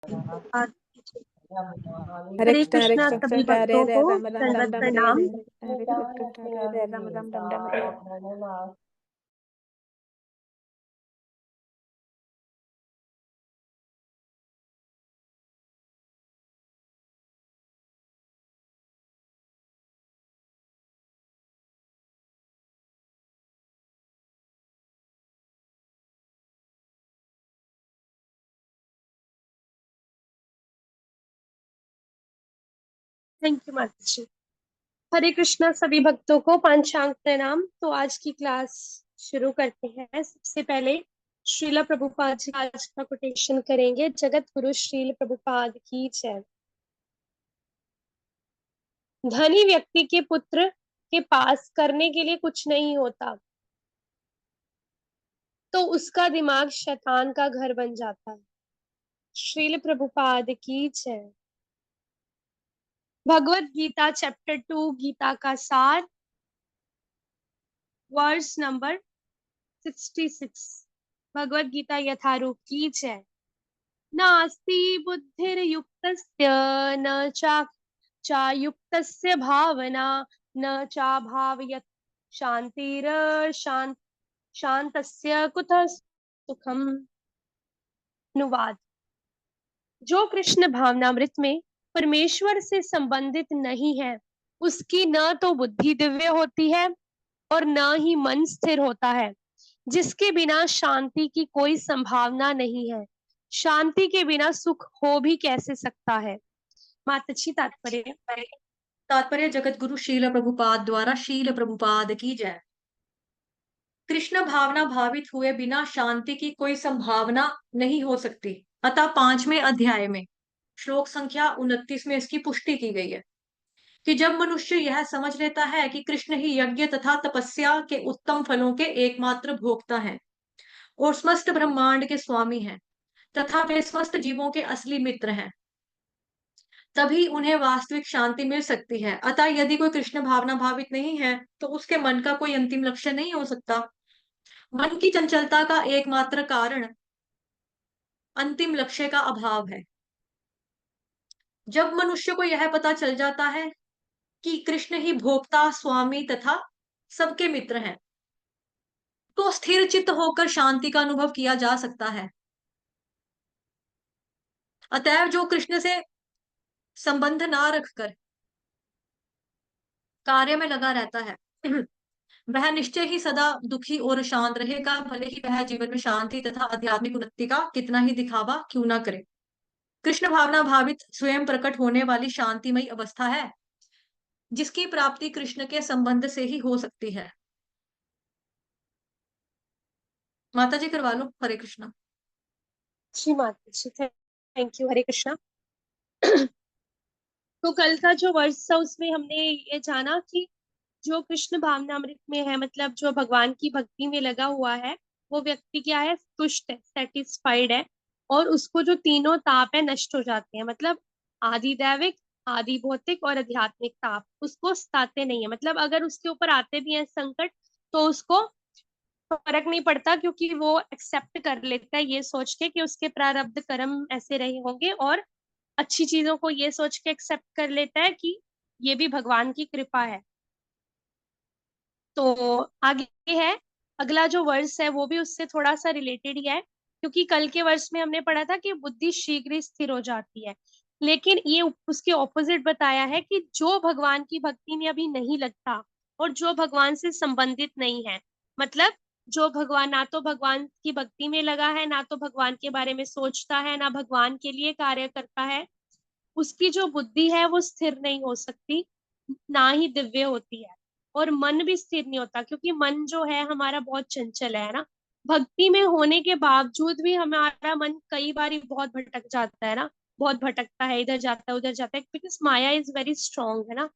हरे हरे कृष्ण हरे कृष्णा कृष्ण सभी हरे भक्तों हरे को राम राम राम दंडवत राम हरे प्रणाम। हरे हरे कृष्ण हरे हरे राम राम राम राम हरे। थैंक यू माता जी। हरे कृष्णा सभी भक्तों को पांचांग प्रणाम। तो आज की क्लास शुरू करते हैं। सबसे पहले श्रीला प्रभुपाद जी का आज का कोटेशन करेंगे। जगत गुरु श्रील प्रभुपाद की जय। धनी व्यक्ति के पुत्र के पास करने के लिए कुछ नहीं होता तो उसका दिमाग शैतान का घर बन जाता है। श्रील प्रभुपाद की जय। भगवत गीता चैप्टर 2 गीता का सार वर्स नंबर 66। भगवत गीता यथारूप की जय। नास्ति बुद्धिर्युक्तस्य न चायुक्तस्य भावना न चाभावयत् शांतिर शांतस्य कुतः सुखम। अनुवाद। जो कृष्ण भावनामृत में परमेश्वर से संबंधित नहीं है उसकी न तो बुद्धि दिव्य होती है और न ही मन स्थिर होता है, जिसके बिना शांति की कोई संभावना नहीं है। शांति के बिना सुख हो भी कैसे सकता है। माताजी तात्पर्य। तात्पर्य जगत गुरु शील प्रभुपाद द्वारा शील प्रभुपाद की जय। कृष्ण भावना भावित हुए बिना शांति की कोई संभावना नहीं हो सकती। अतः 5वें अध्याय में श्लोक संख्या 29 में इसकी पुष्टि की गई है कि जब मनुष्य यह समझ लेता है कि कृष्ण ही यज्ञ तथा तपस्या के उत्तम फलों के एकमात्र भोक्ता हैं और समस्त ब्रह्मांड के स्वामी हैं तथा वे समस्त जीवों के असली मित्र हैं, तभी उन्हें वास्तविक शांति मिल सकती है। अतः यदि कोई कृष्ण भावना भावित नहीं है तो उसके मन का कोई अंतिम लक्ष्य नहीं हो सकता। मन की चंचलता का एकमात्र कारण अंतिम लक्ष्य का अभाव है। जब मनुष्य को यह पता चल जाता है कि कृष्ण ही भोक्ता, स्वामी तथा सबके मित्र हैं, तो स्थिर चित्त होकर शांति का अनुभव किया जा सकता है। अतएव जो कृष्ण से संबंध ना रखकर कार्य में लगा रहता है वह निश्चय ही सदा दुखी और शांत रहेगा, भले ही वह जीवन में शांति तथा आध्यात्मिक उन्नति का कितना ही दिखावा क्यों ना करे। कृष्ण भावना भावित स्वयं प्रकट होने वाली शांतिमयी अवस्था है जिसकी प्राप्ति कृष्ण के संबंध से ही हो सकती है। माता जी करवा लो। हरे कृष्णा। जी माता जी थैंक यू। हरे कृष्णा। तो कल का जो वर्ष था उसमें हमने ये जाना कि जो कृष्ण भावनामृत में है, मतलब जो भगवान की भक्ति में लगा हुआ है, वो व्यक्ति क्या है, तुष्ट है, सेटिस्फाइड है। और उसको जो तीनों ताप है नष्ट हो जाते हैं। मतलब आदि दैविक, आदि भौतिक और आध्यात्मिक ताप उसको सताते नहीं है। मतलब अगर उसके ऊपर आते भी हैं संकट तो उसको फर्क नहीं पड़ता, क्योंकि वो एक्सेप्ट कर लेता है ये सोच के कि उसके प्रारब्ध कर्म ऐसे रहे होंगे, और अच्छी चीजों को ये सोच के एक्सेप्ट कर लेता है कि ये भी भगवान की कृपा है। तो आगे है, अगला जो वर्ष है वो भी उससे थोड़ा सा रिलेटेड ही है, क्योंकि कल के वर्ष में हमने पढ़ा था कि बुद्धि शीघ्र ही स्थिर हो जाती है। लेकिन ये उसके ऑपोजिट बताया है कि जो भगवान की भक्ति में अभी नहीं लगता और जो भगवान से संबंधित नहीं है, मतलब जो भगवान, ना तो भगवान की भक्ति में लगा है, ना तो भगवान के बारे में सोचता है, ना भगवान के लिए कार्य करता है, उसकी जो बुद्धि है वो स्थिर नहीं हो सकती, ना ही दिव्य होती है। और मन भी स्थिर नहीं होता, क्योंकि मन जो है हमारा बहुत चंचल है ना। भक्ति में होने के बावजूद भी हमारा मन कई बार बहुत भटक जाता है ना, बहुत भटकता है, इधर जाता है उधर जाता है, because Maya is very strong है ना।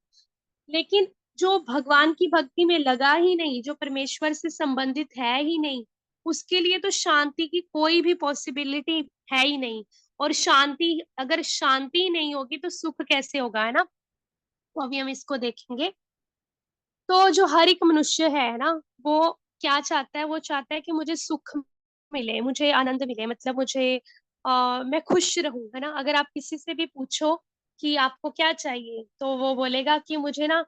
लेकिन जो भगवान की भक्ति में लगा ही नहीं, जो परमेश्वर से संबंधित है ही नहीं, उसके लिए तो शांति की कोई भी पॉसिबिलिटी है ही नहीं। और शांति, अगर शांति ही नहीं होगी तो सुख कैसे होगा, है ना। तो अभी हम इसको देखेंगे। तो जो हर एक मनुष्य है ना, वो क्या चाहता है, वो चाहता है कि मुझे सुख मिले, मुझे आनंद मिले, मतलब मुझे मैं खुश रहूं, है ना। अगर आप किसी से भी पूछो कि आपको क्या चाहिए, तो वो बोलेगा कि मुझे ना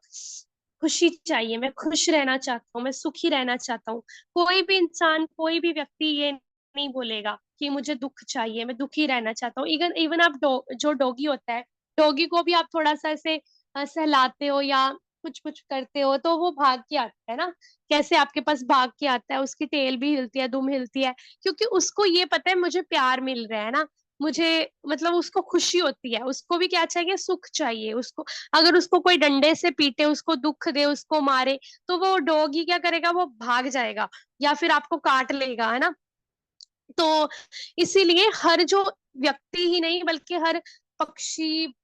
खुशी चाहिए, मैं खुश रहना चाहता हूँ, मैं सुखी रहना चाहता हूँ। कोई भी इंसान, कोई भी व्यक्ति ये नहीं बोलेगा कि मुझे दुख चाहिए, मैं दुखी रहना चाहता हूँ। इवन इवन आप जो डॉगी होता है, डॉगी को भी आप थोड़ा सा ऐसे सहलाते हो या कुछ कुछ करते हो तो वो भाग के आता है ना। कैसे आपके पास भाग के आता है, उसकी टेल भी हिलती है, दुम हिलती है, क्योंकि उसको ये पता है मुझे प्यार मिल रहा है ना, मुझे मतलब उसको खुशी होती है। उसको भी क्या चाहिए, सुख चाहिए उसको। अगर उसको कोई डंडे से पीटे, उसको दुख दे, उसको मारे, तो वो डॉगी क्या करेगा, वो भाग जाएगा या फिर आपको काट लेगा, है ना। तो इसीलिए हर जो व्यक्ति ही नहीं बल्कि हर पक्षी,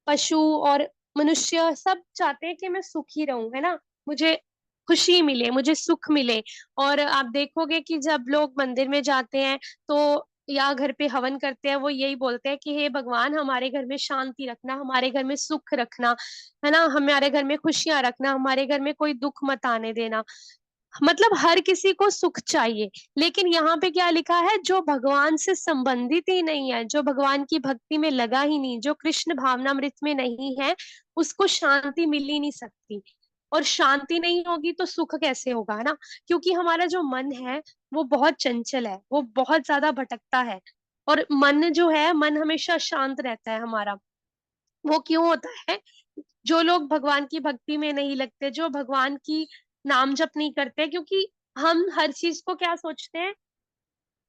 पशु और मनुष्य सब चाहते हैं कि मैं सुखी रहूं, है ना, मुझे खुशी मिले, मुझे सुख मिले। और आप देखोगे कि जब लोग मंदिर में जाते हैं तो या घर पे हवन करते हैं, वो यही बोलते हैं कि हे भगवान, हमारे घर में शांति रखना, हमारे घर में सुख रखना, है ना, हमारे घर में खुशियां रखना, हमारे घर में कोई दुख मत आने देना। मतलब हर किसी को सुख चाहिए। लेकिन यहाँ पे क्या लिखा है, जो भगवान से संबंधित ही नहीं है, जो भगवान की भक्ति में लगा ही नहीं, जो कृष्ण भावनामृत में नहीं है, उसको शांति मिल ही नहीं सकती। और शांति नहीं होगी तो सुख कैसे होगा, है ना। क्योंकि हमारा जो मन है वो बहुत चंचल है, वो बहुत ज्यादा भटकता है। और मन जो है, मन हमेशा शांत रहता है हमारा। वो क्यों होता है, जो लोग भगवान की भक्ति में नहीं लगते, जो भगवान की नाम जप नहीं करते, क्योंकि हम हर चीज को क्या सोचते हैं,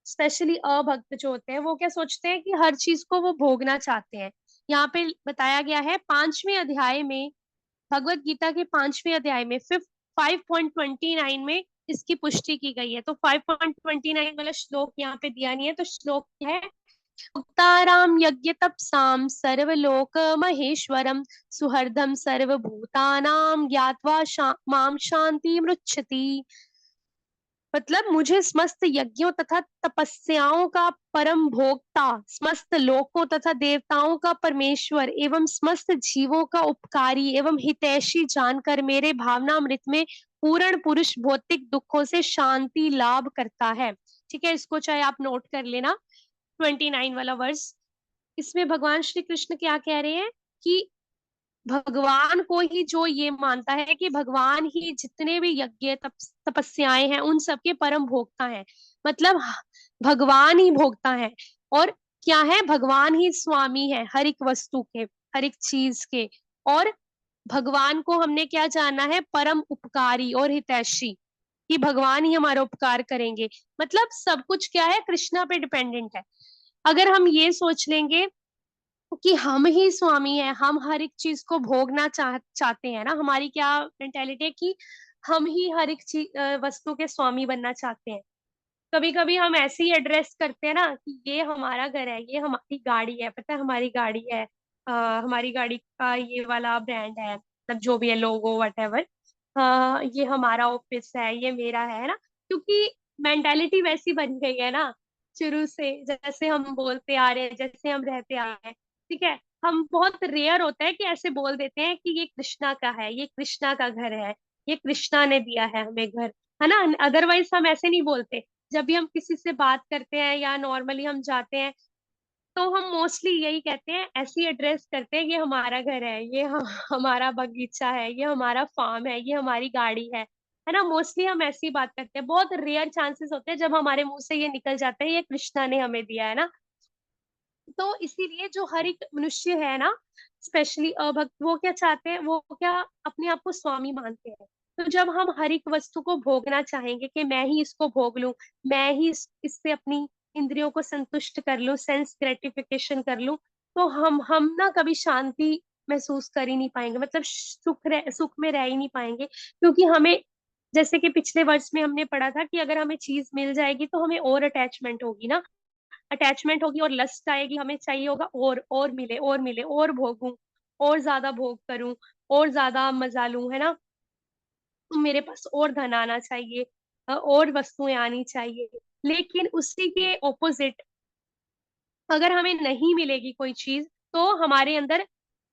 स्पेशली अभक्त जो होते हैं वो क्या सोचते हैं कि हर चीज को वो भोगना चाहते हैं। यहाँ पे बताया गया है 5वें अध्याय में, भगवत गीता के 5वें अध्याय में 5.29 में इसकी पुष्टि की गई है। तो 5.29 वाला श्लोक यहाँ पे दिया नहीं है, तो श्लोक है, उक्ताराम यज्ञ तपसाम सर्वलोक महेश्वरम सुहृदम सर्वभूतानाम ज्ञात्वा माम शांति मृच्छति। मतलब मुझे समस्त यज्ञों तथा तपस्याओं का परम भोक्ता, समस्त लोकों तथा देवताओं का परमेश्वर एवं समस्त जीवों का उपकारी एवं हितैषी जानकर मेरे भावनामृत में पूर्ण पुरुष भौतिक दुखों से शांति लाभ करता है। ठीक है, इसको चाहे आप नोट कर लेना, 29 वाला वर्ष। इसमें भगवान श्री कृष्ण क्या कह रहे हैं कि भगवान को ही जो ये मानता है कि भगवान ही जितने भी यज्ञ तपस्याएं हैं उन सबके परम भोक्ता है, मतलब भगवान ही भोक्ता है। और क्या है, भगवान ही स्वामी है हर एक वस्तु के, हर एक चीज के। और भगवान को हमने क्या जाना है, परम उपकारी और हितैषी, कि भगवान ही हमारा उपकार करेंगे। मतलब सब कुछ क्या है, कृष्णा पे डिपेंडेंट है। अगर हम ये सोच लेंगे कि हम ही स्वामी हैं, हम हर एक चीज को भोगना चाहते हैं ना, हमारी क्या मेंटेलिटी है कि हम ही हर एक चीज वस्तु के स्वामी बनना चाहते हैं। कभी कभी हम ऐसे ही एड्रेस करते हैं ना कि ये हमारा घर है, ये हमारी गाड़ी है, पता है हमारी गाड़ी है, हमारी गाड़ी का ये वाला ब्रांड है, मतलब जो भी है, लोगो वटेवर, ये हमारा ऑफिस है, ये मेरा है ना। क्योंकि मेंटेलिटी वैसी बन गई है ना शुरू से, जैसे हम बोलते आ रहे हैं, जैसे हम रहते आ रहे हैं। ठीक है, हम बहुत रेयर होता है कि ऐसे बोल देते हैं कि ये कृष्णा का है, ये कृष्णा का घर है, ये कृष्णा ने दिया है हमें घर, है ना। अदरवाइज हम ऐसे नहीं बोलते। जब भी हम किसी से बात करते हैं या नॉर्मली हम जाते हैं, तो हम मोस्टली यही कहते हैं, ऐसी एड्रेस करते हैं, ये हमारा घर है, ये हमारा बगीचा है, ये हमारा फार्म है, ये हमारी गाड़ी है ना। मोस्टली हम ऐसी बात करते हैं। बहुत रेयर चांसेस होते हैं जब हमारे मुंह से ये निकल जाता है, ये कृष्णा ने हमें दिया है ना। तो इसीलिए जो हर एक मनुष्य है ना, स्पेशली अभक्त, वो क्या चाहते हैं, वो क्या अपने आप को स्वामी मानते हैं। तो जब हम हर एक वस्तु को भोगना चाहेंगे कि मैं ही इसको भोग लूं, मैं ही इससे अपनी इंद्रियों को संतुष्ट कर लूं, सेंस ग्रेटिफिकेशन कर लूं, तो हम ना कभी शांति महसूस कर ही नहीं पाएंगे, मतलब सुख में रह ही नहीं पाएंगे। क्योंकि हमें, जैसे कि पिछले वर्ष में हमने पढ़ा था कि अगर हमें चीज मिल जाएगी तो हमें और अटैचमेंट होगी ना, अटैचमेंट होगी और लस्ट आएगी, हमें चाहिए होगा और मिले, और मिले, और भोगूं, और ज्यादा भोग करूं, और ज्यादा मजा लूं, है ना। तो मेरे पास और धन आना चाहिए, और वस्तुएं आनी चाहिए। लेकिन उसी के ऑपोजिट, अगर हमें नहीं मिलेगी कोई चीज, तो हमारे अंदर,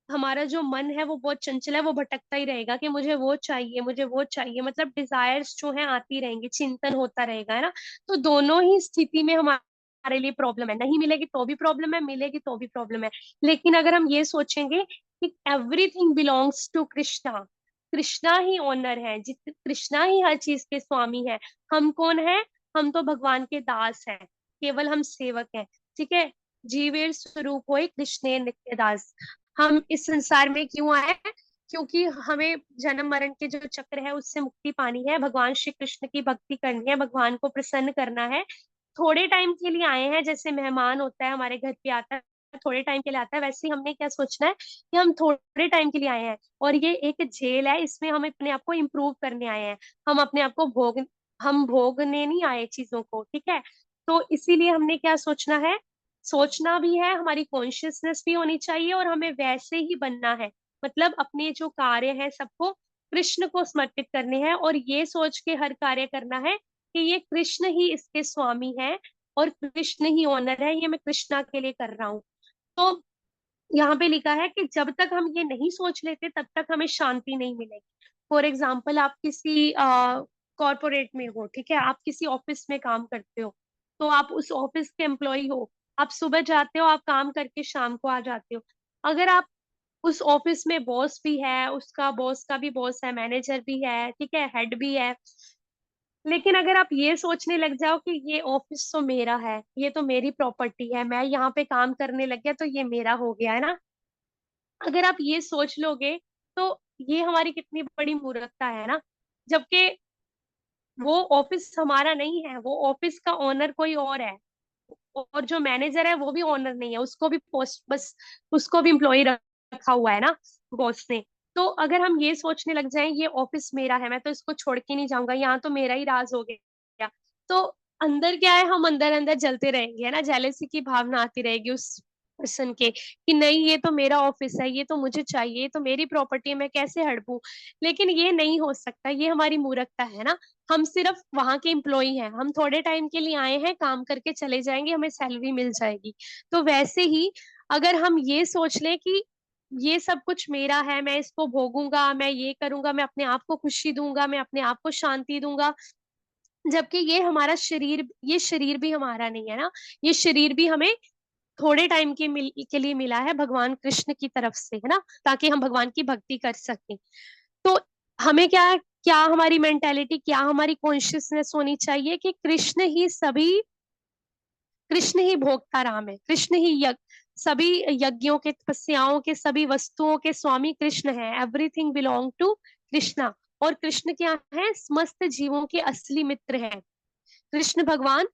हमारा जो मन है वो बहुत चंचल है, वो भटकता ही रहेगा कि मुझे वो चाहिए, मुझे वो चाहिए, मतलब डिजायर्स जो है आती रहेंगी, चिंतन होता रहेगा, है ना। तो दोनों ही स्थिति में हमारा हमारे लिए प्रॉब्लम है, नहीं मिलेगी तो भी प्रॉब्लम है, मिलेगी तो भी प्रॉब्लम है। लेकिन अगर हम ये सोचेंगे कि everything belongs to Krishna, Krishna ही ओनर है, जित कृष्णा ही हर चीज के स्वामी है, हम कौन है? हम तो भगवान के दास हैं, केवल हम सेवक हैं। ठीक है, जीवेर स्वरूप होए कृष्णे नित्य दास। हम इस संसार में क्यों आए? क्योंकि हमें जन्म मरण के जो चक्र है उससे मुक्ति पानी है, भगवान श्री कृष्ण की भक्ति करनी है, भगवान को प्रसन्न करना है। थोड़े टाइम के लिए आए हैं, जैसे मेहमान होता है हमारे घर पे आता है, थोड़े टाइम के लिए आता है, वैसे ही हमने क्या सोचना है कि हम थोड़े टाइम के लिए आए हैं और ये एक जेल है, इसमें हम अपने आप को इम्प्रूव करने आए हैं। हम अपने आप को हम भोगने नहीं आए चीजों को। ठीक है, तो इसीलिए हमने क्या सोचना है, सोचना भी है, हमारी कॉन्शियसनेस भी होनी चाहिए और हमें वैसे ही बनना है। मतलब अपने जो कार्य है सबको कृष्ण को समर्पित करने हैं और ये सोच के हर कार्य करना है कि ये कृष्ण ही इसके स्वामी है और कृष्ण ही ओनर है, ये मैं कृष्णा के लिए कर रहा हूँ। तो यहाँ पे लिखा है कि जब तक हम ये नहीं सोच लेते तब तक हमें शांति नहीं मिलेगी। फॉर एग्जाम्पल, आप किसी कॉरपोरेट में हो, ठीक है, आप किसी ऑफिस में काम करते हो, तो आप उस ऑफिस के एम्प्लॉय हो, आप सुबह जाते हो, आप काम करके शाम को आ जाते हो। अगर आप उस ऑफिस में बॉस भी है, उसका बॉस का भी बॉस है, मैनेजर भी है, ठीक है, हेड भी है, लेकिन अगर आप ये सोचने लग जाओ कि ये ऑफिस तो मेरा है, ये तो मेरी प्रॉपर्टी है, मैं यहाँ पे काम करने लग गया तो ये मेरा हो गया है ना, अगर आप ये सोच लोगे तो ये हमारी कितनी बड़ी मूर्खता है ना। जबकि वो ऑफिस हमारा नहीं है, वो ऑफिस का ओनर कोई और है, और जो मैनेजर है वो भी ओनर नहीं है, उसको भी पोस्ट बस उसको भी एम्प्लॉय रखा हुआ है ना बॉस ने। तो अगर हम ये सोचने लग जाएं ये ऑफिस मेरा है, मैं तो इसको छोड़ के नहीं जाऊंगा, यहाँ तो मेरा ही राज हो गया, तो अंदर क्या है, हम अंदर अंदर जलते रहेंगे, है ना, जेलेसी की भावना आती रहेगी उस पर्सन के कि नहीं ये तो मेरा ऑफिस है, ये तो मुझे चाहिए, ये तो मेरी प्रॉपर्टी है, मैं कैसे हड़पूं। लेकिन ये नहीं हो सकता, ये हमारी मूर्खता है ना। हम सिर्फ वहां के एम्प्लॉय हैं, हम थोड़े टाइम के लिए आए हैं, काम करके चले जाएंगे, हमें सैलरी मिल जाएगी। तो वैसे ही अगर हम ये सोच लें कि ये सब कुछ मेरा है, मैं इसको भोगूंगा, मैं ये करूंगा, मैं अपने आप को खुशी दूंगा, मैं अपने आप को शांति दूंगा, जबकि ये शरीर भी हमारा नहीं है ना, ये शरीर भी हमें थोड़े टाइम के लिए मिला है भगवान कृष्ण की तरफ से, है ना, ताकि हम भगवान की भक्ति कर सकें। तो हमें क्या हमारी मेंटेलिटी, क्या हमारी कॉन्शियसनेस होनी चाहिए कि कृष्ण ही भोक्ता राम है, कृष्ण ही सभी यज्ञों के, तपस्याओं के, सभी वस्तुओं के स्वामी कृष्ण है, एवरीथिंग बिलोंग टू कृष्णा। और कृष्ण क्या है? समस्त जीवों के असली मित्र है कृष्ण भगवान।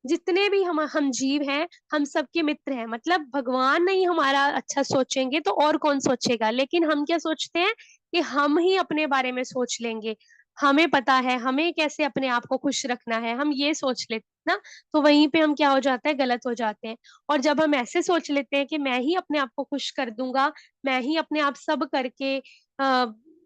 जितने भी हम जीव हैं, हम सबके मित्र हैं। मतलब भगवान नहीं हमारा अच्छा सोचेंगे तो और कौन सोचेगा, लेकिन हम क्या सोचते हैं कि हम ही अपने बारे में सोच लेंगे, हमें पता है हमें कैसे अपने आप को खुश रखना है, हम ये सोच लेते हैं ना। तो वहीं पे हम क्या हो जाता है, गलत हो जाते हैं। और जब हम ऐसे सोच लेते हैं कि मैं ही अपने आप को खुश कर दूंगा, मैं ही अपने आप सब करके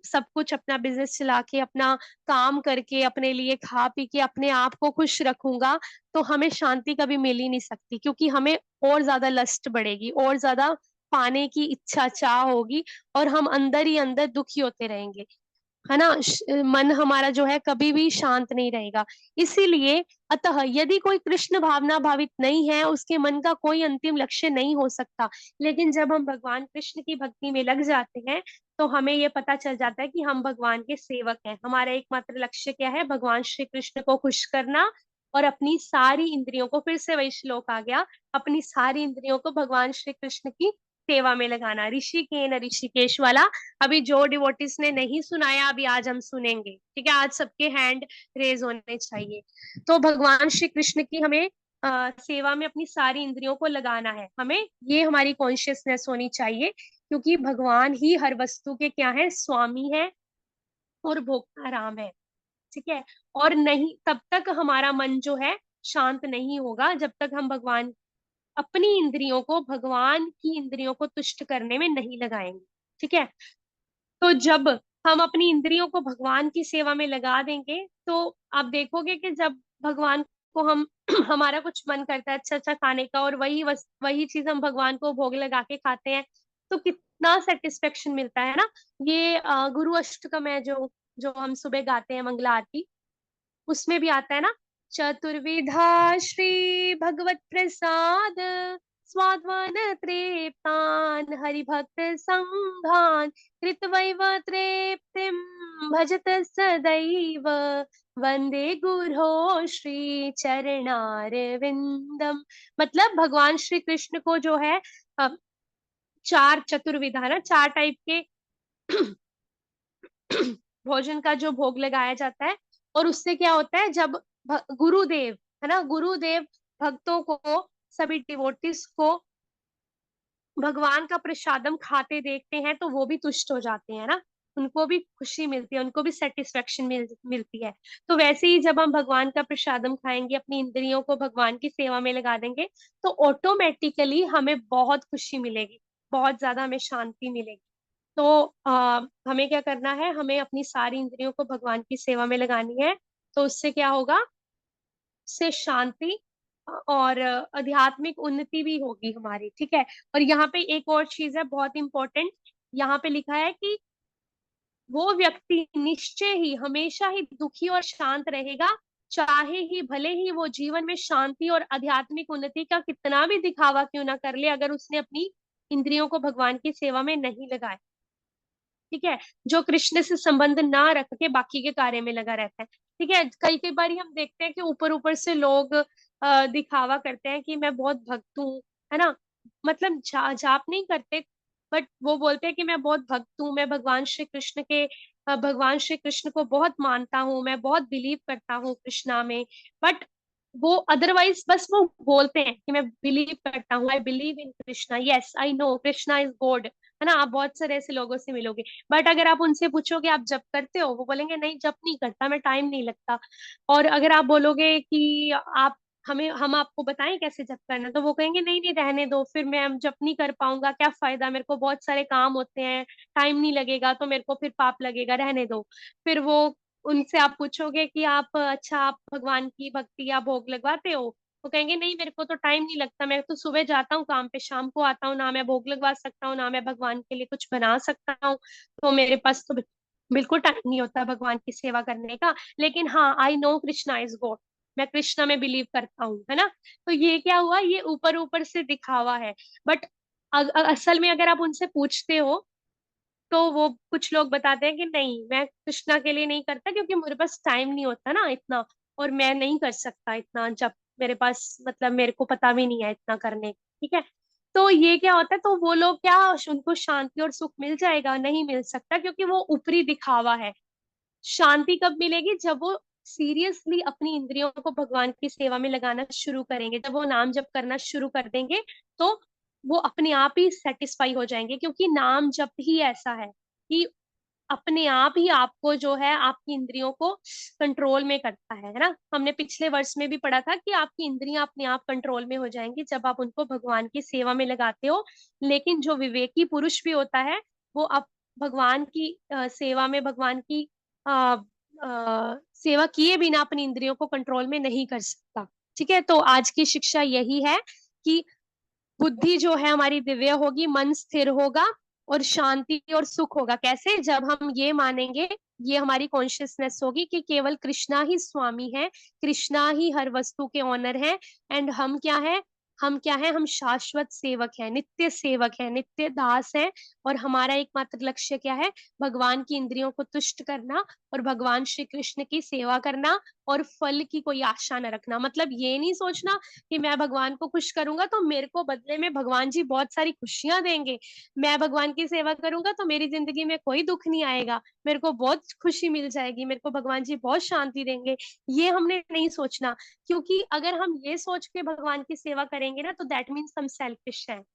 सब कुछ अपना बिजनेस चला के, अपना काम करके, अपने लिए खा पी के अपने आप को खुश रखूंगा, तो हमें शांति कभी मिल ही नहीं सकती, क्योंकि हमें और ज्यादा लस्ट बढ़ेगी, और ज्यादा पाने की इच्छा चाह होगी, और हम अंदर ही अंदर दुखी होते रहेंगे, है ना। मन हमारा जो है कभी भी शांत नहीं रहेगा। इसीलिए अतः यदि कोई कृष्ण भावना भावित नहीं है, उसके मन का कोई अंतिम लक्ष्य नहीं हो सकता। लेकिन जब हम भगवान कृष्ण की भक्ति में लग जाते हैं तो हमें ये पता चल जाता है कि हम भगवान के सेवक हैं, हमारा एकमात्र लक्ष्य क्या है, भगवान श्री कृष्ण को खुश करना, और अपनी सारी इंद्रियों को, फिर से वही श्लोक आ गया, अपनी सारी इंद्रियों को भगवान श्री कृष्ण की सेवा में लगाना। ऋषिकेन ऋषिकेश वाला अभी जो डिवोटिस ने नहीं सुनाया, अभी आज हम सुनेंगे, ठीक है, आज सबके हैंड रेज होने चाहिए। तो भगवान श्री कृष्ण की हमें सेवा में अपनी सारी इंद्रियों को लगाना है, हमें ये हमारी कॉन्शियसनेस होनी चाहिए, क्योंकि भगवान ही हर वस्तु के क्या है, स्वामी है और भोक्ता राम है। ठीक है, और नहीं, तब तक हमारा मन जो है शांत नहीं होगा, जब तक हम अपनी इंद्रियों को भगवान की इंद्रियों को तुष्ट करने में नहीं लगाएंगे। ठीक है, तो जब हम अपनी इंद्रियों को भगवान की सेवा में लगा देंगे, तो आप देखोगे कि जब भगवान को हम हमारा कुछ मन करता है अच्छा अच्छा खाने का, और वही चीज हम भगवान को भोग लगा के खाते हैं, तो कितना सेटिस्फेक्शन मिलता है ना। ये गुरु अष्टकम है जो जो हम सुबह गाते हैं, मंगला आरती, उसमें भी आता है ना चतुर्विधा श्री भगवत प्रसाद स्वाद्वान तृप्तान हरिभक्त संघान कृतवैव तृप्तिं भजत सदैव वंदे गुरो श्री चरणारविंदम। मतलब भगवान श्री कृष्ण को जो है चार चतुर्विधा है ना, चार टाइप के भोजन का जो भोग लगाया जाता है। और उससे क्या होता है, जब गुरुदेव है ना, गुरुदेव भक्तों को, सभी डिवोटीज को भगवान का प्रसादम खाते देखते हैं तो वो भी तुष्ट हो जाते हैं ना, उनको भी खुशी मिलती है, उनको भी सेटिस्फेक्शन मिलती है। तो वैसे ही जब हम भगवान का प्रसादम खाएंगे, अपनी इंद्रियों को भगवान की सेवा में लगा देंगे, तो ऑटोमेटिकली हमें बहुत खुशी मिलेगी, बहुत ज्यादा हमें शांति मिलेगी। तो हमें क्या करना है, हमें अपनी सारी इंद्रियों को भगवान की सेवा में लगानी है। तो उससे क्या होगा, उससे शांति और आध्यात्मिक उन्नति भी होगी हमारी, ठीक है। और यहाँ पे एक और चीज है बहुत इंपॉर्टेंट, यहाँ पे लिखा है कि वो व्यक्ति निश्चय ही हमेशा ही दुखी और शांत रहेगा, चाहे ही भले ही वो जीवन में शांति और आध्यात्मिक उन्नति का कितना भी दिखावा क्यों ना कर ले, अगर उसने अपनी इंद्रियों को भगवान की सेवा में नहीं लगाया, ठीक है। जो कृष्ण से संबंध ना रख के बाकी के कार्य में लगा रहता है, ठीक है। कई कई बार हम देखते हैं कि ऊपर ऊपर से लोग दिखावा करते हैं कि मैं बहुत भक्त हूँ, है ना, मतलब जाप नहीं करते, बट वो बोलते हैं कि मैं बहुत भक्त हूँ, मैं भगवान श्री कृष्ण के भगवान श्री कृष्ण को बहुत मानता हूँ, मैं बहुत बिलीव करता हूँ कृष्णा में। बट वो अदरवाइज बस वो बोलते हैं कि मैं बिलीव करता हूँ, I believe in Krishna, yes I know Krishna is God, है ना। आप बहुत सारे ऐसे लोगों से मिलोगे, बट अगर आप उनसे पूछोगे आप जप करते हो, वो बोलेंगे नहीं जप नहीं करता, मैं टाइम नहीं लगता। और अगर आप बोलोगे कि आप हम आपको बताएं कैसे जप करना, तो वो कहेंगे नहीं नहीं रहने दो, फिर मैं जप नहीं कर पाऊंगा, क्या फायदा, मेरे को बहुत सारे काम होते हैं, टाइम नहीं लगेगा, तो मेरे को फिर पाप लगेगा, रहने दो। फिर वो उनसे आप पूछोगे कि आप अच्छा आप भगवान की भक्ति या भोग लगवाते हो, वो कहेंगे नहीं मेरे को तो टाइम नहीं लगता, मैं तो सुबह जाता हूँ काम पे, शाम को आता हूँ, ना मैं भोग लगवा सकता हूँ, ना मैं भगवान के लिए कुछ बना सकता हूँ, तो मेरे पास तो बिल्कुल टाइम नहीं होता भगवान की सेवा करने का। लेकिन हाँ I know Krishna is God, मैं कृष्णा में बिलीव करता हूँ, है ना। तो ये क्या हुआ, ये ऊपर ऊपर से दिखावा है। बट असल में अगर आप उनसे पूछते हो, तो वो कुछ लोग बताते हैं कि नहीं मैं कृष्णा के लिए नहीं करता, क्योंकि मेरे पास टाइम नहीं होता ना इतना, और मैं नहीं कर सकता इतना, जब मेरे पास मतलब मेरे को पता भी नहीं है इतना करने का, ठीक है। तो ये क्या होता है, तो वो लोग क्या, उनको शांति और सुख मिल जाएगा, नहीं मिल सकता, क्योंकि वो ऊपरी दिखावा है। शांति कब मिलेगी, जब वो सीरियसली अपनी इंद्रियों को भगवान की सेवा में लगाना शुरू करेंगे, जब वो नाम जप करना शुरू कर देंगे, तो वो अपने आप ही सेटिस्फाई हो जाएंगे। क्योंकि नाम जप ही ऐसा है कि अपने आप ही आपको जो है आपकी इंद्रियों को कंट्रोल में करता है ना। हमने पिछले वर्ष में भी पढ़ा था कि आपकी इंद्रियां अपने आप कंट्रोल में हो जाएंगी जब आप उनको भगवान की सेवा में लगाते हो। लेकिन जो विवेकी पुरुष भी होता है, वो अब भगवान की सेवा में, भगवान की सेवा किए बिना अपनी इंद्रियों को कंट्रोल में नहीं कर सकता, ठीक है। तो आज की शिक्षा यही है कि बुद्धि जो है हमारी दिव्य होगी, मन स्थिर होगा और शांति और सुख होगा। कैसे, जब हम ये मानेंगे, ये हमारी कॉन्शियसनेस होगी कि केवल कृष्णा ही स्वामी है, कृष्णा ही हर वस्तु के ऑनर है, एंड हम क्या है, हम क्या है, हम शाश्वत सेवक है, नित्य दास है। और हमारा एकमात्र लक्ष्य क्या है, भगवान की इंद्रियों को तुष्ट करना और भगवान श्री कृष्ण की सेवा करना, और फल की कोई आशा न रखना। मतलब ये नहीं सोचना कि मैं भगवान को खुश करूंगा तो मेरे को बदले में भगवान जी बहुत सारी खुशियां देंगे, मैं भगवान की सेवा करूंगा तो मेरी जिंदगी में कोई दुख नहीं आएगा, मेरे को बहुत खुशी मिल जाएगी, मेरे को भगवान जी बहुत शांति देंगे। ये हमने नहीं सोचना, क्योंकि अगर हम ये सोच के भगवान की सेवा करेंगे ना, तो दैट मीन्स हम सेल्फिश हैं,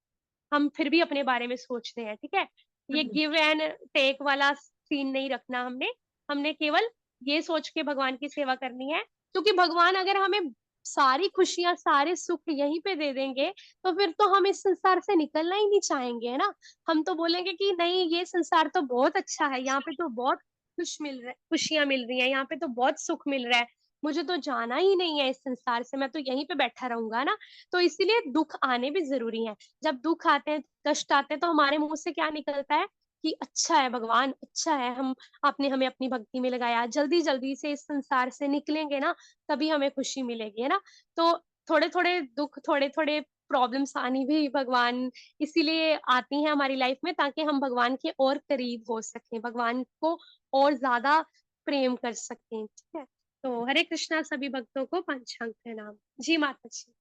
हम फिर भी अपने बारे में सोचते हैं, ठीक है। ये गिव एंड टेक वाला सीन नहीं रखना हमने, हमने केवल ये सोच के भगवान की सेवा करनी है। क्योंकि भगवान अगर हमें सारी खुशियां सारे सुख यहीं पे दे देंगे, तो फिर तो हम इस संसार से निकलना ही नहीं चाहेंगे, है ना। हम तो बोलेंगे कि नहीं ये संसार तो बहुत अच्छा है, यहाँ पे तो बहुत खुशियां मिल रही है, यहाँ पे तो बहुत सुख मिल रहा है, मुझे तो जाना ही नहीं है इस संसार से, मैं तो यहीं पे बैठा रहूंगा ना। तो इसीलिए दुख आने भी जरूरी है। जब दुख आते हैं, कष्ट आते हैं, तो हमारे मुंह से क्या निकलता है कि अच्छा है भगवान, अच्छा है, हम आपने हमें अपनी भक्ति में लगाया, जल्दी जल्दी से इस संसार से निकलेंगे ना, तभी हमें खुशी मिलेगी, है ना। तो थोड़े थोड़े दुख, थोड़े थोड़े प्रॉब्लम्स आनी भी भगवान इसीलिए आती हैं हमारी लाइफ में, ताकि हम भगवान के और करीब हो सकें, भगवान को और ज्यादा प्रेम कर सकें, ठीक है। तो हरे कृष्णा सभी भक्तों को पंचांग प्रणाम। जी माता जी।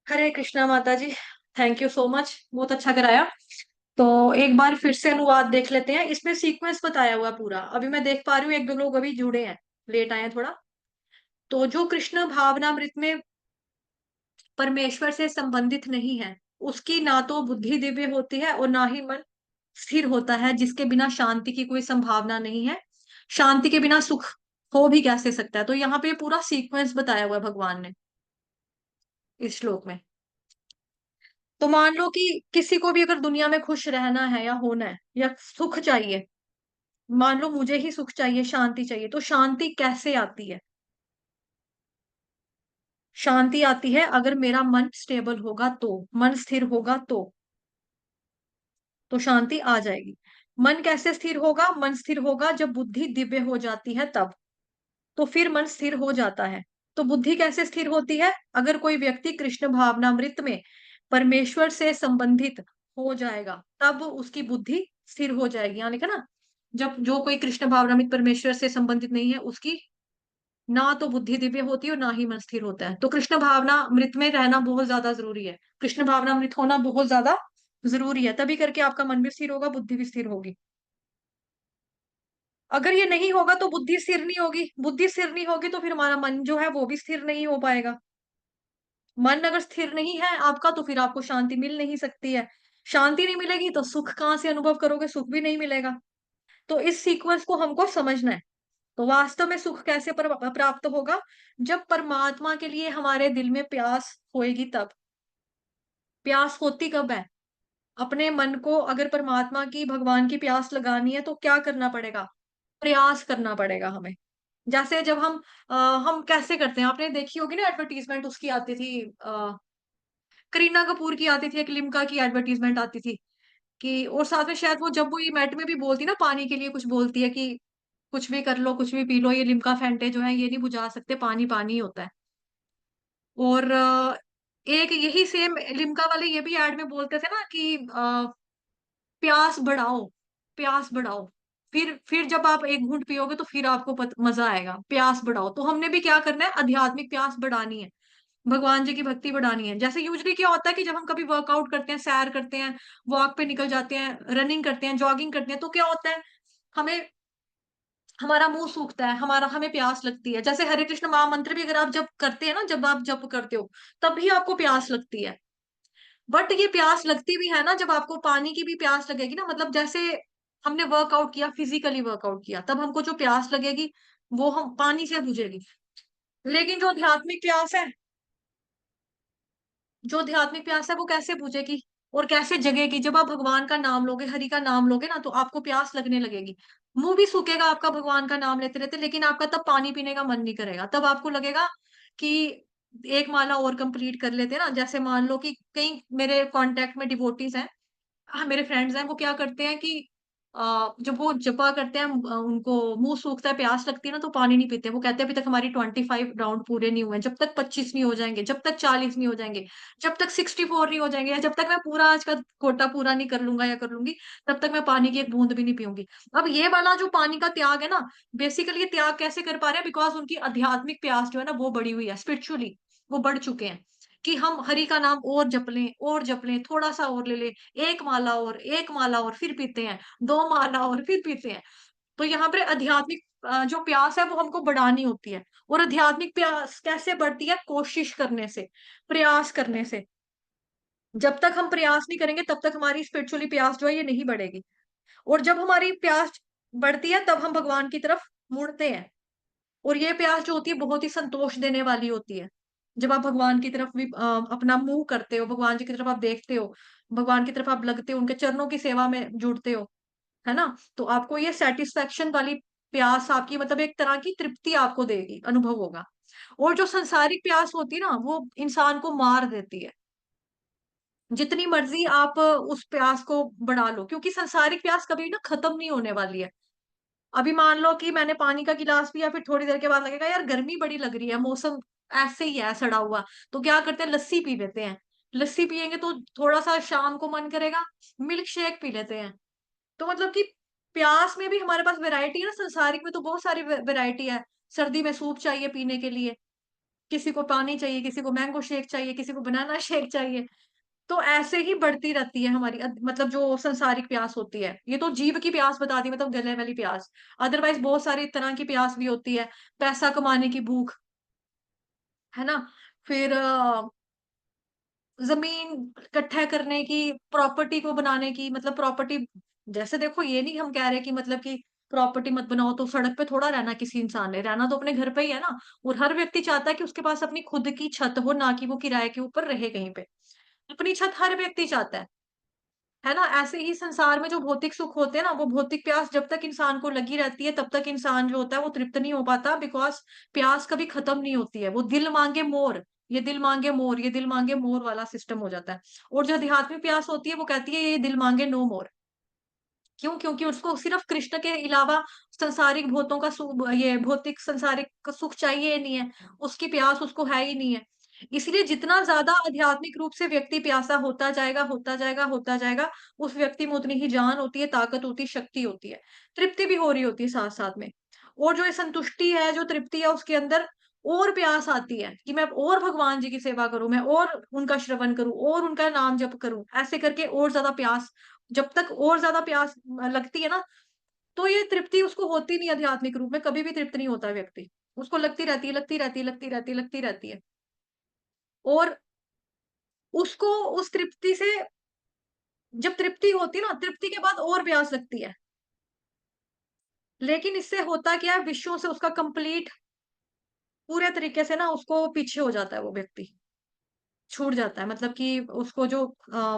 हरे कृष्णा माता जी, थैंक यू सो मच, बहुत अच्छा कराया। तो एक बार फिर से अनुवाद देख लेते हैं, इसमें सीक्वेंस बताया हुआ पूरा। अभी मैं देख पा रही हूँ एक दो लोग अभी जुड़े हैं, लेट आए हैं थोड़ा। तो जो कृष्ण भावनामृत में परमेश्वर से संबंधित नहीं है, उसकी ना तो बुद्धि दिव्य होती है और ना ही मन स्थिर होता है, जिसके बिना शांति की कोई संभावना नहीं है। शांति के बिना सुख हो भी कैसे सकता है। तो यहाँ पे पूरा सीक्वेंस बताया हुआ है भगवान ने इस श्लोक में। तो मान लो कि किसी को भी अगर दुनिया में खुश रहना है या होना है या सुख चाहिए, मान लो मुझे ही सुख चाहिए, शांति चाहिए, तो शांति कैसे आती है? शांति आती है अगर मेरा मन स्टेबल होगा, तो मन स्थिर होगा तो शांति आ जाएगी। मन कैसे स्थिर होगा? मन स्थिर होगा जब बुद्धि दिव्य हो जाती है तब, तो फिर मन स्थिर हो जाता है। तो बुद्धि कैसे स्थिर होती है? अगर कोई व्यक्ति कृष्ण भावनामृत में परमेश्वर से संबंधित हो जाएगा, तब उसकी बुद्धि स्थिर हो जाएगी। यानी कि ना, जब जो कोई कृष्ण भावनामृत परमेश्वर से संबंधित नहीं है, उसकी ना तो बुद्धि दिव्य होती है और ना ही मन स्थिर होता है। तो कृष्ण भावनामृत में रहना बहुत ज्यादा जरूरी है, कृष्ण भावनामृत होना बहुत ज्यादा जरूरी है, तभी करके आपका मन भी स्थिर होगा, बुद्धि भी स्थिर होगी। अगर ये नहीं होगा तो बुद्धि स्थिर नहीं होगी, बुद्धि स्थिर नहीं होगी तो फिर हमारा मन जो है वो भी स्थिर नहीं हो पाएगा। मन अगर स्थिर नहीं है आपका, तो फिर आपको शांति मिल नहीं सकती है। शांति नहीं मिलेगी तो सुख कहाँ से अनुभव करोगे? सुख भी नहीं मिलेगा। तो इस सीक्वेंस को हमको समझना है। तो वास्तव में सुख कैसे प्राप्त होगा? जब परमात्मा के लिए हमारे दिल में प्यास होएगी तब। प्यास होती कब है? अपने मन को अगर परमात्मा की, भगवान की प्यास लगानी है तो क्या करना पड़ेगा? प्रयास करना पड़ेगा हमें। जैसे जब हम कैसे करते हैं, आपने देखी होगी ना एडवर्टीजमेंट, उसकी आती थी करीना कपूर की आती थी, एक लिम्का की एडवर्टीजमेंट आती थी कि, और साथ में शायद वो जब वो ये मैट में भी बोलती ना, पानी के लिए कुछ बोलती है कि कुछ भी कर लो, कुछ भी पी लो, ये लिम्का फेंटे जो है ये नहीं बुझा सकते, पानी पानी ही होता है। और एक यही सेम लिम्का वाले ये भी एड में बोलते थे ना कि प्यास बढ़ाओ, प्यास बढ़ाओ, फिर जब आप एक घूंट पियोगे तो फिर आपको मजा आएगा। प्यास बढ़ाओ, तो हमने भी क्या करना है? आध्यात्मिक प्यास बढ़ानी है, भगवान जी की भक्ति बढ़ानी है। जैसे यूजली क्या होता है कि जब हम कभी वर्कआउट करते हैं, सैर करते हैं, वॉक पे निकल जाते हैं, रनिंग करते हैं, जॉगिंग करते हैं, तो क्या होता है, हमें हमारा मुंह सूखता है, हमें प्यास लगती है। जैसे हरे कृष्ण महामंत्र भी अगर आप जब करते हैं ना, जब आप जप करते हो, तब भी आपको प्यास लगती है। बट ये प्यास लगती भी है ना जब आपको पानी की भी प्यास लगेगी ना, मतलब जैसे हमने वर्कआउट किया, फिजिकली वर्कआउट किया, तब हमको जो प्यास लगेगी वो हम पानी से बुझेगी। लेकिन जो आध्यात्मिक प्यास है वो कैसे बुझेगी और कैसे जगेगी? जब आप भगवान का नाम लोगे, हरि का नाम लोगे ना, तो आपको प्यास लगने लगेगी। मुंह भी सूखेगा आपका भगवान का नाम लेते रहते, लेकिन आपका तब पानी पीने का मन नहीं करेगा। तब आपको लगेगा कि एक माला और कंप्लीट कर लेते हैं ना। जैसे मान लो कि कई मेरे कांटेक्ट में डिवोटीज हैं, हाँ मेरे फ्रेंड्स हैं, वो क्या करते हैं कि जब वो जपा करते हैं, उनको मुंह सूखता है, प्यास लगती है ना, तो पानी नहीं पीते। वो कहते हैं अभी तक हमारी 25 राउंड पूरे नहीं हुए, जब तक 25 नहीं हो जाएंगे, जब तक 40 नहीं हो जाएंगे, जब तक 64 नहीं हो जाएंगे, या जब तक मैं पूरा आज का कोटा पूरा नहीं कर लूंगा या कर लूंगी, तब तक मैं पानी की एक बूंद भी नहीं पीऊंगी। अब ये वाला जो पानी का त्याग है ना, बेसिकली ये त्याग कैसे कर पा रहे हैं? बिकॉज उनकी आध्यात्मिक प्यास जो है ना वो बढ़ी हुई है, स्पिरिचुअली वो बढ़ चुके हैं कि हम हरि का नाम और जप लें, थोड़ा सा और ले लें, एक माला और फिर पीते हैं, दो माला और फिर पीते हैं। तो यहाँ पर आध्यात्मिक जो प्यास है वो हमको बढ़ानी होती है। और आध्यात्मिक प्यास कैसे बढ़ती है? कोशिश करने से, प्रयास करने से। जब तक हम प्रयास नहीं करेंगे तब तक हमारी स्पिरिचुअली प्यास जो है ये नहीं बढ़ेगी। और जब हमारी प्यास बढ़ती है तब हम भगवान की तरफ मुड़ते हैं। और ये प्यास जो होती है बहुत ही संतोष देने वाली होती है। जब आप भगवान की तरफ भी अपना मुंह करते हो, भगवान जी की तरफ आप देखते हो, भगवान की तरफ आप लगते हो, उनके चरणों की सेवा में जुड़ते हो, है ना, तो आपको ये सेटिस्फेक्शन वाली प्यास आपकी, मतलब एक तरह की तृप्ति आपको देगी, अनुभव होगा। और जो संसारिक प्यास होती है ना, वो इंसान को मार देती है। जितनी मर्जी आप उस प्यास को बढ़ा लो, क्योंकि संसारिक प्यास कभी ना खत्म नहीं होने वाली है। अभी मान लो कि मैंने पानी का गिलास पिया, फिर थोड़ी देर के बाद लगेगा यार गर्मी बड़ी लग रही है, मौसम ऐसे ही है सड़ा हुआ, तो क्या करते हैं, लस्सी पी लेते हैं। लस्सी पियेंगे तो थोड़ा सा शाम को मन करेगा, मिल्क शेक पी लेते हैं। तो मतलब कि प्यास में भी हमारे पास वैरायटी है ना, संसारिक में तो बहुत सारी वैरायटी है। सर्दी में सूप चाहिए पीने के लिए, किसी को पानी चाहिए, किसी को मैंगो शेक चाहिए, किसी को बनाना शेक चाहिए। तो ऐसे ही बढ़ती रहती है हमारी मतलब जो संसारिक प्यास होती है। ये तो जीव की प्यास बता दी, मतलब गले वाली प्यास। अदरवाइज बहुत सारी तरह की प्यास भी होती है। पैसा कमाने की भूख, है ना। फिर जमीन इकट्ठा करने की, प्रॉपर्टी को बनाने की, मतलब प्रॉपर्टी। जैसे देखो, ये नहीं हम कह रहे कि मतलब कि प्रॉपर्टी मत बनाओ, तो सड़क पे थोड़ा रहना किसी इंसान ने, रहना तो अपने घर पे ही है ना। और हर व्यक्ति चाहता है कि उसके पास अपनी खुद की छत हो, ना कि वो किराए के ऊपर रहे कहीं पे। अपनी छत हर व्यक्ति चाहता है ना। ऐसे ही संसार में जो भौतिक सुख होते हैं ना, वो भौतिक प्यास जब तक इंसान को लगी रहती है, तब तक इंसान जो होता है वो तृप्त नहीं हो पाता, बिकॉज प्यास कभी खत्म नहीं होती है। वो दिल मांगे मोर, ये दिल मांगे मोर, ये दिल मांगे मोर वाला सिस्टम हो जाता है। और जो आध्यात्मिक प्यास होती है वो कहती है ये दिल मांगे नो मोर। क्यों? क्योंकि उसको सिर्फ कृष्ण के अलावा सांसारिक भूतों का सुख, ये भौतिक संसारिक का सुख चाहिए ही नहीं है। उसकी प्यास उसको है ही नहीं है। इसलिए जितना ज्यादा आध्यात्मिक रूप से व्यक्ति प्यासा होता जाएगा, होता जाएगा, होता जाएगा, उस व्यक्ति में उतनी ही जान होती है, ताकत होती है, शक्ति होती है, तृप्ति भी हो रही होती है साथ साथ में। और जो ये संतुष्टि है, जो तृप्ति है, उसके अंदर और प्यास आती है कि मैं और भगवान जी की सेवा करूं, मैं और उनका श्रवण करूं, और उनका नाम जप करूं, ऐसे करके और ज्यादा प्यास। जब तक और ज्यादा प्यास लगती है ना, तो ये तृप्ति उसको होती नहीं। आध्यात्मिक रूप में कभी भी तृप्त नहीं होता व्यक्ति। उसको लगती रहती है, लगती रहती है, लगती रहती है, लगती रहती है। और उसको उस तृप्ति से, जब तृप्ति होती है ना, तृप्ति के बाद और प्यास लगती है। लेकिन इससे होता क्या है, विषयों से उसका कंप्लीट पूरे तरीके से ना उसको पीछे हो जाता है वो व्यक्ति, छूट जाता है। मतलब कि उसको जो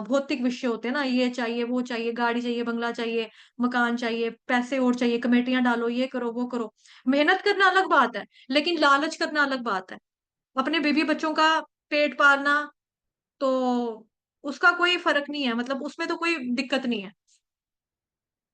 भौतिक विषय होते हैं ना, ये चाहिए, वो चाहिए, गाड़ी चाहिए, बंगला चाहिए, मकान चाहिए, पैसे और चाहिए, कमेटियां डालो, ये करो, वो करो। मेहनत करना अलग बात है, लेकिन लालच करना अलग बात है। अपने बीवी बच्चों का पेट पालना, तो उसका कोई फर्क नहीं है, मतलब उसमें तो कोई दिक्कत नहीं है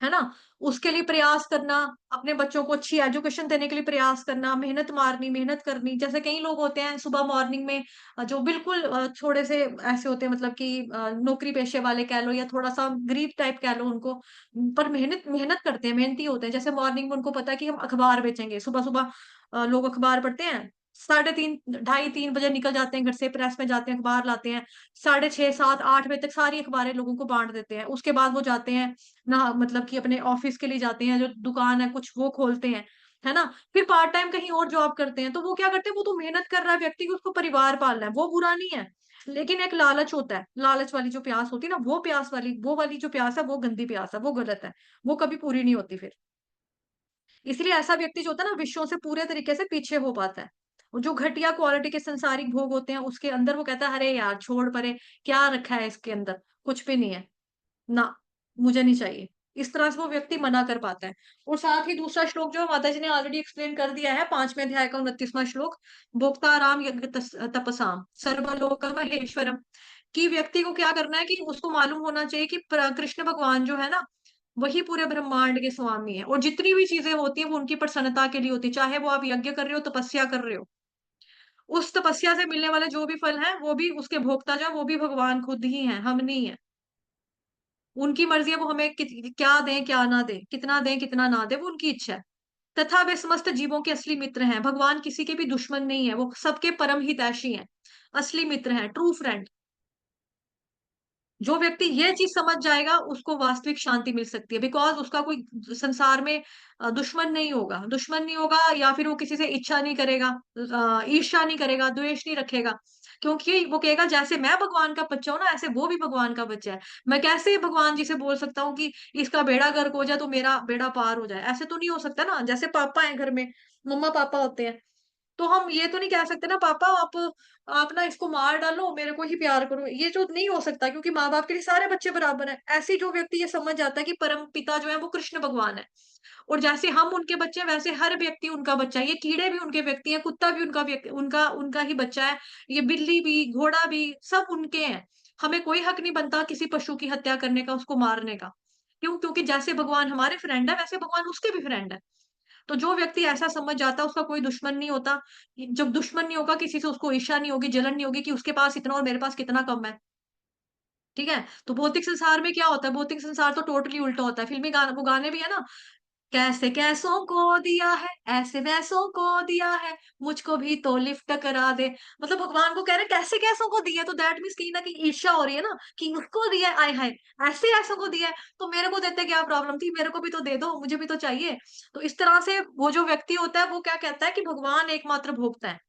ना। उसके लिए प्रयास करना, अपने बच्चों को अच्छी एजुकेशन देने के लिए प्रयास करना, मेहनत मारनी, मेहनत करनी। जैसे कई लोग होते हैं सुबह मॉर्निंग में, जो बिल्कुल थोड़े से ऐसे होते हैं, मतलब कि नौकरी पेशे वाले कह लो, या थोड़ा सा गरीब टाइप कह लो उनको, पर मेहनत मेहनत करते हैं, मेहनती होते हैं। जैसे मॉर्निंग में उनको पता है कि हम अखबार बेचेंगे, सुबह सुबह लोग अखबार पढ़ते हैं। 3:30, 2:30 बजे निकल जाते हैं घर से, प्रेस में जाते हैं, अखबार लाते हैं। 6:30, 7, 8 बजे तक सारी अखबारें लोगों को बांट देते हैं। उसके बाद वो जाते हैं ना, मतलब कि अपने ऑफिस के लिए जाते हैं, जो दुकान है कुछ वो खोलते हैं, है ना। फिर पार्ट टाइम कहीं और जॉब करते हैं। तो वो क्या करते हैं, वो तो मेहनत कर रहा है व्यक्ति, कि उसको परिवार पालना है, वो बुरा नहीं है। लेकिन एक लालच होता है, लालच वाली जो प्यास होती है ना, वो प्यास वाली, वो वाली जो प्यास है, वो गंदी प्यास है, वो गलत है। वो कभी पूरी नहीं होती फिर। इसलिए ऐसा व्यक्ति जो होता है ना, विषयों से पूरे तरीके से पीछे हो पाता है। और जो घटिया क्वालिटी के संसारिक भोग होते हैं, उसके अंदर वो कहता है अरे यार छोड़ परे, क्या रखा है इसके अंदर, कुछ भी नहीं है ना, मुझे नहीं चाहिए। इस तरह से वो व्यक्ति मना कर पाता है। और साथ ही दूसरा श्लोक जो माता जी ने ऑलरेडी एक्सप्लेन कर दिया है, 5वें अध्याय का 29वां श्लोक, भोक्ताराम यज्ञ तपसाम सर्वलोक महेश्वरम। कि व्यक्ति को क्या करना है, कि उसको मालूम होना चाहिए कि कृष्ण भगवान जो है ना, वही पूरे ब्रह्मांड के स्वामी है। और जितनी भी चीजें होती है वो उनकी प्रसन्नता के लिए होती है। चाहे वो आप यज्ञ कर रहे हो, तपस्या कर रहे हो, उस तपस्या से मिलने वाले जो भी फल है, वो भी उसके भोक्ता जो है, वो भी भगवान खुद ही है, हम नहीं है। उनकी मर्जी है, वो हमें क्या दें, क्या ना दें, कितना दें, कितना ना दें, वो उनकी इच्छा है। तथा वे समस्त जीवों के असली मित्र हैं। भगवान किसी के भी दुश्मन नहीं है, वो सबके परम हितैषी हैं, असली मित्र हैं, ट्रू फ्रेंड। जो व्यक्ति ये चीज समझ जाएगा, उसको वास्तविक शांति मिल सकती है, बिकॉज उसका कोई संसार में दुश्मन नहीं होगा, दुश्मन नहीं होगा, या फिर वो किसी से इच्छा नहीं करेगा, ईर्ष्या नहीं करेगा, द्वेष नहीं रखेगा। क्योंकि वो कहेगा जैसे मैं भगवान का बच्चा हूं ना, ऐसे वो भी भगवान का बच्चा है। मैं कैसे भगवान जी से बोल सकता हूँ कि इसका बेड़ा गर्क हो जाए तो मेरा बेड़ा पार हो जाए? ऐसे तो नहीं हो सकता ना। जैसे पापा है घर में, मम्मा पापा होते हैं, तो हम ये तो नहीं कह सकते ना, पापा आप ना इसको मार डालो, मेरे को ही प्यार करो। ये जो नहीं हो सकता, क्योंकि माँ बाप के लिए सारे बच्चे बराबर हैं। ऐसे जो व्यक्ति ये समझ जाता है कि परम पिता जो है वो कृष्ण भगवान है, और जैसे हम उनके बच्चे हैं, वैसे हर व्यक्ति उनका बच्चा है। ये कीड़े भी उनके व्यक्ति हैं, कुत्ता भी उनका उनका उनका ही बच्चा है, ये बिल्ली भी, घोड़ा भी, सब उनके हैं। हमें कोई हक नहीं बनता किसी पशु की हत्या करने का, उसको मारने का। क्यों? क्योंकि जैसे भगवान हमारे फ्रेंड है, वैसे भगवान उसके भी फ्रेंड है। तो जो व्यक्ति ऐसा समझ जाता है, उसका कोई दुश्मन नहीं होता। जब दुश्मन नहीं होगा किसी से, उसको ईर्ष्या नहीं होगी, जलन नहीं होगी कि उसके पास इतना और मेरे पास कितना कम है। ठीक है? तो भौतिक संसार में क्या होता है? भौतिक संसार तो टोटली उल्टा होता है। फिल्मी गाना, वो गाने भी है ना, कैसे कैसों को दिया है, ऐसे वैसों को दिया है, मुझको भी तो लिफ्ट करा दे। मतलब भगवान को कह रहे हैं कैसे कैसों को दिया है, तो दैट मीन्स कहीं ना कहीं ईर्ष्या हो रही है ना, कि उसको दिया है, आय हाय, ऐसे ऐसों को दिया है, तो मेरे को देते क्या प्रॉब्लम थी, मेरे को भी तो दे दो, मुझे भी तो चाहिए। तो इस तरह से वो जो व्यक्ति होता है, वो क्या कहता है कि भगवान एकमात्र भोक्ता है,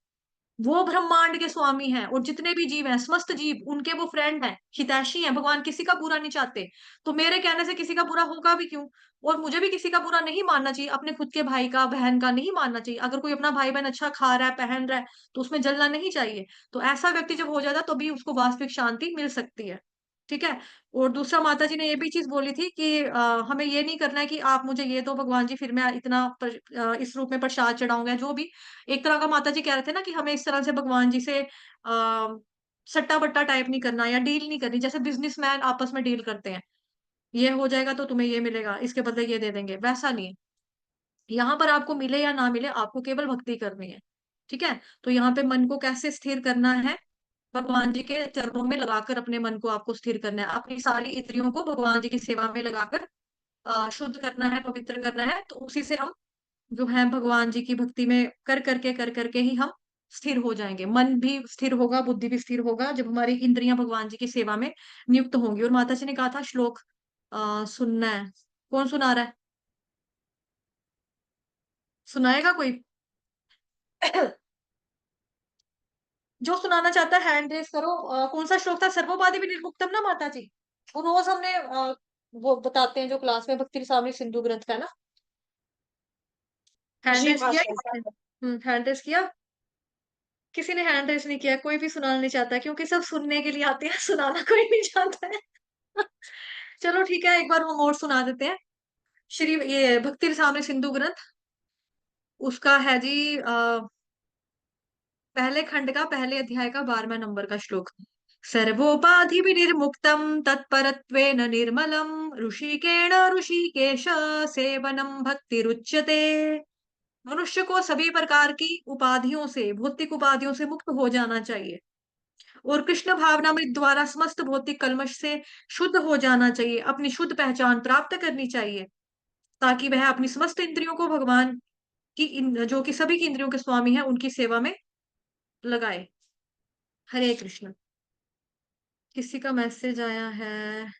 वो ब्रह्मांड के स्वामी हैं, और जितने भी जीव हैं, समस्त जीव उनके वो फ्रेंड हैं, हितैषी हैं, भगवान किसी का बुरा नहीं चाहते। तो मेरे कहने से किसी का बुरा होगा भी क्यों? और मुझे भी किसी का बुरा नहीं मानना चाहिए, अपने खुद के भाई का, बहन का नहीं मानना चाहिए। अगर कोई अपना भाई बहन अच्छा खा रहा है, पहन रहा है, तो उसमें जलना नहीं चाहिए। तो ऐसा व्यक्ति जब हो जाता है, तो भी उसको वास्तविक शांति मिल सकती है। ठीक है? और दूसरा, माता जी ने ये भी चीज बोली थी कि हमें ये नहीं करना है कि आप मुझे ये दो भगवान जी, फिर मैं इतना इस रूप में प्रसाद चढ़ाऊंगा, जो भी एक तरह का माता जी कह रहे थे ना, कि हमें इस तरह से भगवान जी से सट्टा बट्टा टाइप नहीं करना, या डील नहीं करनी, जैसे बिजनेसमैन आपस में डील करते हैं, ये हो जाएगा तो तुम्हें ये मिलेगा, इसके बदले ये दे देंगे, वैसा नहीं है। यहाँ पर आपको मिले या ना मिले, आपको केवल भक्ति करनी है। ठीक है? तो यहाँ पे मन को कैसे स्थिर करना है? भगवान जी के चरणों में लगाकर अपने मन को आपको स्थिर करना है, अपनी सारी इंद्रियों को भगवान जी की सेवा में लगाकर शुद्ध करना है, पवित्र करना है। तो उसी से हम जो है भगवान जी की भक्ति में कर करके ही हम स्थिर हो जाएंगे। मन भी स्थिर होगा, बुद्धि भी स्थिर होगा, जब हमारी इंद्रियां भगवान जी की सेवा में नियुक्त होंगी। और माता जी ने कहा था श्लोक सुनना है। कौन सुना रहा है? सुनाएगा कोई? जो सुनाना चाहता है हैंड रेस करो। कौन सा श्लोक था? सर्वोपाधि विनिर्मुक्तम ना माता जी? वो रोज हमने वो बताते हैं जो क्लास में, भक्ति रसावली सिंधु ग्रंथ का है ना। हैंड जी रेस किया माता किसी जी। ने? हैंड रेस किया? किसी ने हैंड रेस नहीं किया, कोई भी सुनाना नहीं चाहता, क्योंकि सब सुनने के लिए आते हैं, सुनाना कोई नहीं चाहता है। चलो ठीक है, एक बार हम और सुना देते हैं। श्री ये भक्ति रसावली सिंधु ग्रंथ, उसका है जी पहले खंड का, पहले अध्याय का 12वां नंबर का श्लोक। सर्वोपाधि विनिर्मुक्तम तत्परत्वेन निर्मलम ऋषिकेण ऋषिकेश सेवनम भक्तिरुच्यते। मनुष्य को सभी प्रकार की उपाधियों से, भौतिक उपाधियों से मुक्त हो जाना चाहिए, और कृष्ण भावनामृत द्वारा समस्त भौतिक कल्मश से शुद्ध हो जाना चाहिए, अपनी शुद्ध पहचान प्राप्त करनी चाहिए, ताकि वह अपनी समस्त इंद्रियों को भगवान की जो कि सभी की इंद्रियों के स्वामी हैं, उनकी सेवा में लगाए। हरे कृष्ण। किसी का मैसेज आया है?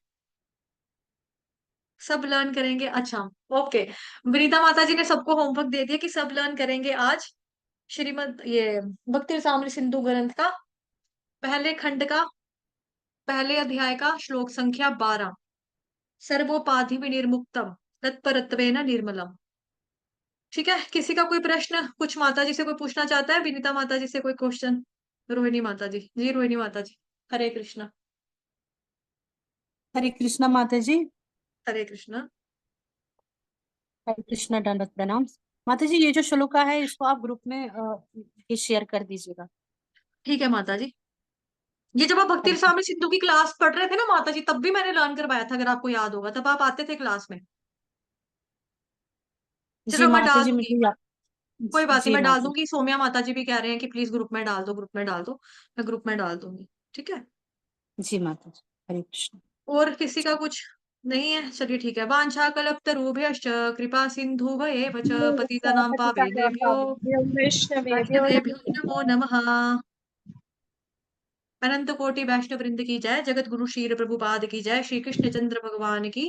सब लर्न करेंगे? अच्छा, ओके। विनीता माता जी ने सबको होमवर्क दे दिया कि सब लर्न करेंगे आज श्रीमद ये भक्ति रसावली सिंधु ग्रंथ का पहले खंड का, पहले अध्याय का श्लोक संख्या 12। सर्वोपाधि विनिर्मुक्तम तत्परत्वेन निर्मलम। ठीक है? किसी का कोई प्रश्न, कुछ माता जी से कोई पूछना चाहता है? विनीता माता जी से कोई क्वेश्चन? रोहिणी माता जी जी, रोहिणी माता जी। हरे कृष्णा। हरे कृष्णा माता जी। हरे कृष्णा। हरे कृष्णा, दंडवत प्रणाम। माता जी, ये जो श्लोका है इसको आप ग्रुप में ये शेयर कर दीजिएगा। ठीक है माता जी। ये जब आप भक्ति हरे रसावली सिंधु की क्लास पढ़ रहे थे ना माता जी, तब भी मैंने लर्न करवाया था, अगर आपको याद होगा, तब आप आते थे क्लास में। जी चलो मैं माता डाल जी, दूंगी। मुझे याद। कोई बात नहीं, जी मैं डाल माता जी। दूंगी। सोम्या माता जी भी कह रहे हैं कि प्लीज ग्रुप में डाल दो, ग्रुप में डाल दो। मैं ग्रुप में डाल दूंगी। ठीक है? जी माता जी। हरे कृष्ण। और किसी का कुछ नहीं है? चलिए ठीक है। वांछा कल्पतरुभ्यश्च कृपा सिंधु एव च पतितानां पावनेभ्यो वैष्णवेभ्यो वैष्णवेभ्यो नमो नमः। अनंत कोटि वैष्णव वृंद की जय, जगत गुरु श्री प्रभुपाद की जय, श्री कृष्ण चंद्र भगवान की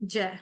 जय।